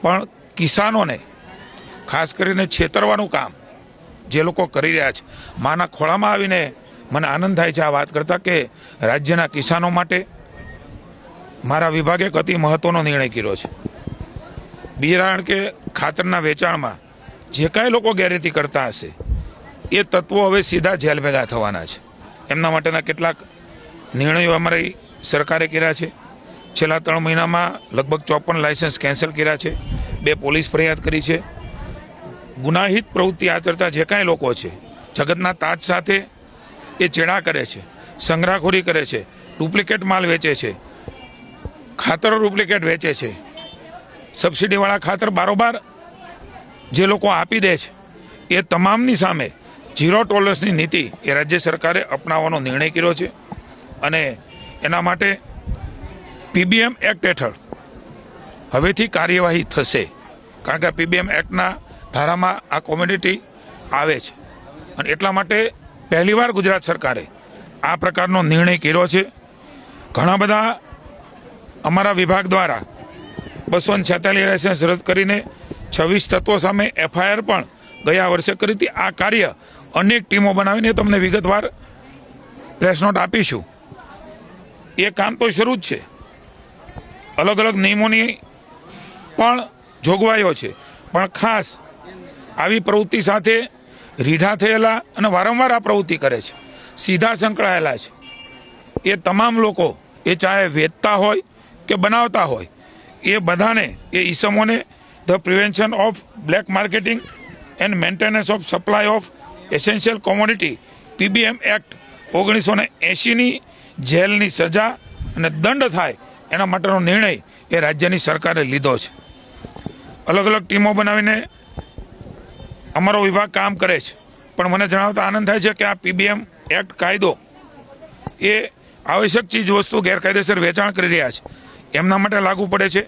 પણ કિસાનોને ખાસ કરીને છેતરવાનું કામ જે લોકો કરી રહ્યા છે, માના ખોળામાં આવીને મને આનંદ થાય છે આ વાત કરતાં કે રાજ્યના કિસાનો માટે મારા વિભાગે એક અતિ મહત્ત્વનો નિર્ણય કર્યો છે. બિયારણ કે ખાતરના વેચાણમાં જે કાંઈ લોકો ગેરરીતિ કરતા હશે એ તત્વો હવે સીધા જેલ ભેગા થવાના છે. એમના માટેના કેટલાક નિર્ણયો અમારી સરકારે કર્યા છે. છેલ્લા 3 મહિનામાં લગભગ 54 લાયસન્સ કેન્સલ કર્યા છે, 2 પોલીસ ફરિયાદ કરી છે. ગુનાહિત પ્રવૃત્તિ આચરતા જે કાંઈ લોકો છે, જગતના તાજ સાથે એ ચેડા કરે છે, સંગ્રહખોરી કરે છે, ડુપ્લિકેટ માલ વેચે છે, ખાતરો ડુપ્લિકેટ વેચે છે, સબસિડીવાળા ખાતર બારોબાર જે લોકો આપી દે છે, એ તમામની સામે 0 ટોલરન્સની નીતિ એ રાજ્ય સરકારે અપનાવવાનો નિર્ણય કર્યો છે. અને એના માટે પીબીએમ એક્ટ હેઠળ હવેથી કાર્યવાહી થશે, કારણ કે પીબીએમ એક્ટના ધારામાં આ કોમોડિટી આવે છે. અને એટલા માટે પહેલીવાર ગુજરાત સરકારે આ પ્રકારનો નિર્ણય કર્યો છે. ઘણા બધા અમારા વિભાગ દ્વારા 246 લાયસન્સ રદ કરીને 26 તત્વો સામે એફઆઈઆર પણ ગયા વર્ષે કરી હતી. આ કાર્ય અનેક ટીમો બનાવીને તમને વિગતવાર પ્રેસ નોટ આપીશું. એ કામ તો શરૂ જ છે. અલગ અલગ નિયમોની પણ જોગવાઈઓ છે, પણ ખાસ આવી પ્રવૃત્તિ સાથે રીઢા થયેલા અને વારંવાર આ પ્રવૃત્તિ કરે છે, સીધા સંકળાયેલા છે, એ તમામ લોકો, એ ચાહે વેચતા હોય કે બનાવતા હોય, એ બધાને, એ ઈસમોને the prevention of black marketing and maintenance of supply of essential commodity PBM act 1980ની જેલની સજા અને દંડ થાય એના માટેનો નિર્ણય એ રાજ્યની સરકારે લીધો છે. અલગ અલગ ટીમો બનાવીને અમારો વિભાગ કામ કરે છે. પણ મને જણાવતા આનંદ થાય છે કે આ પીબીએમ એક્ટ કાયદો એ આવશ્યક ચીજ વસ્તુ ગેરકાયદેસર વેચાણ કરી રહ્યા છે એમના માટે લાગુ પડે છે.